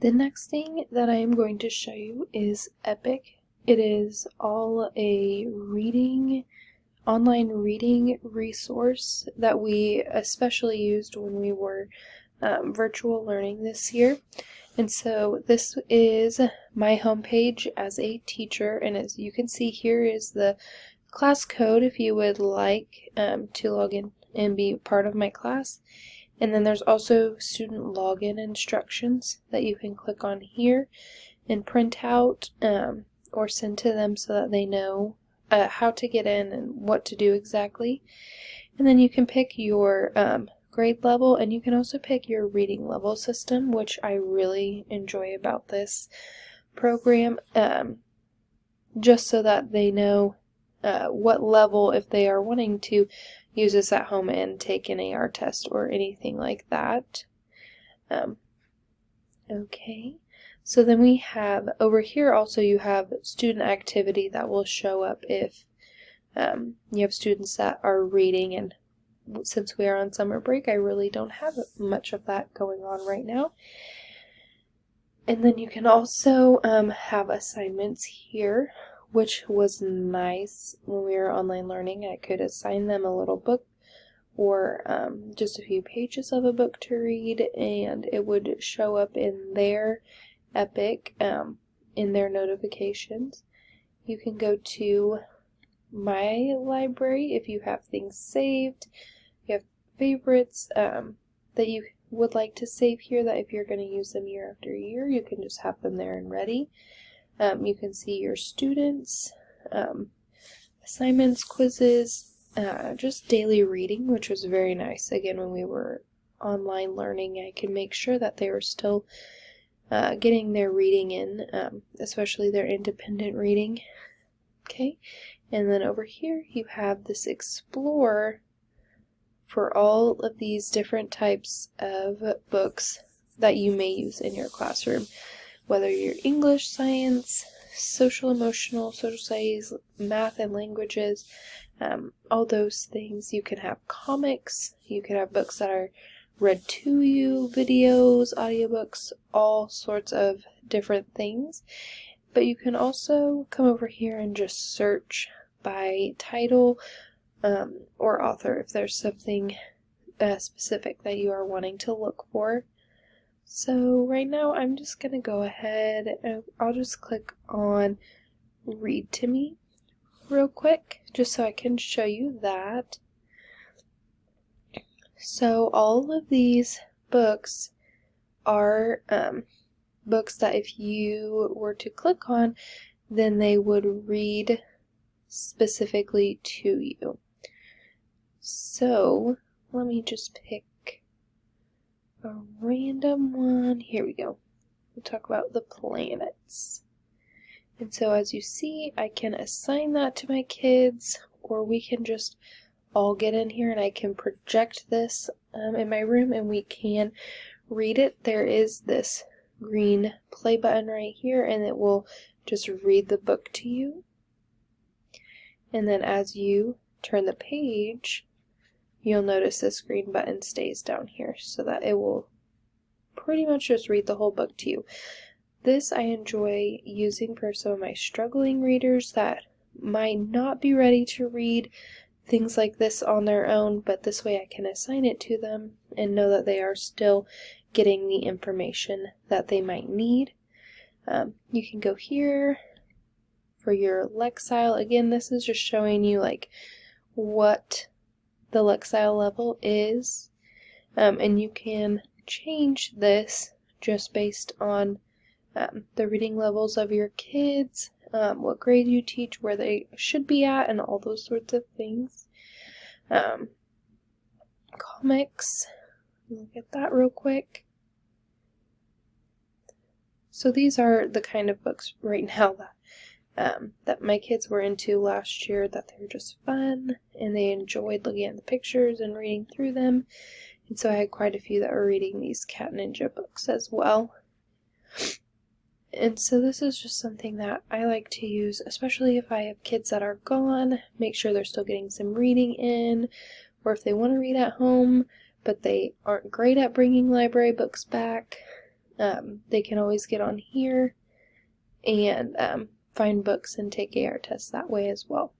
The next thing that I am going to show you is Epic. It is all a online reading resource that we especially used when we were virtual learning this year. And so this is my homepage as a teacher, and as you can see here is the class code if you would like to log in and be part of my class. And then there's also student login instructions that you can click on here and print out or send to them so that they know how to get in and what to do exactly. And then you can pick your grade level, and you can also pick your reading level system, which I really enjoy about this program, just so that they know what level, if they are wanting to use this at home and take an AR test or anything like that. Okay, so then we have over here also you have student activity that will show up if you have students that are reading, and since we are on summer break, I really don't have much of that going on right now. And then you can also have assignments here, which was nice when we were online learning. I could assign them a little book or just a few pages of a book to read, and it would show up in their Epic, in their notifications. You can go to My Library if you have things saved. You have favorites that you would like to save here, that if you're going to use them year after year, you can just have them there and ready. You can see your students, assignments, quizzes, just daily reading, which was very nice. Again, when we were online learning, I could make sure that they were still getting their reading in, especially their independent reading. Okay, and then over here you have this Explore for all of these different types of books that you may use in your classroom, whether you're English, science, social emotional, social studies, math and languages, all those things. You can have comics, you can have books that are read to you, videos, audiobooks, all sorts of different things. But you can also come over here and just search by title or author if there's something specific that you are wanting to look for. So right now I'm just going to go ahead and I'll just click on Read to Me real quick, just so I can show you that. So all of these books are books that if you were to click on, then they would read specifically to you. So let me just pick a random one. Here we go. We'll talk about the planets. And so as you see, I can assign that to my kids, or we can just all get in here and I can project this in my room and we can read it. There is this green play button right here, and it will just read the book to you. And then as you turn the page, you'll notice this green button stays down here so that it will pretty much just read the whole book to you. This I enjoy using for some of my struggling readers that might not be ready to read things like this on their own, but this way I can assign it to them and know that they are still getting the information that they might need. You can go here for your Lexile. Again, this is just showing you like what the Lexile level is, and you can change this just based on the reading levels of your kids, what grade you teach, where they should be at, and all those sorts of things. Comics, look at that real quick. So these are the kind of books right now that my kids were into last year, that they were just fun and they enjoyed looking at the pictures and reading through them. And so I had quite a few that were reading these Cat Ninja books as well. And so this is just something that I like to use, especially if I have kids that are gone, make sure they're still getting some reading in, or if they want to read at home, but they aren't great at bringing library books back. they can always get on here and find books and take AR tests that way as well.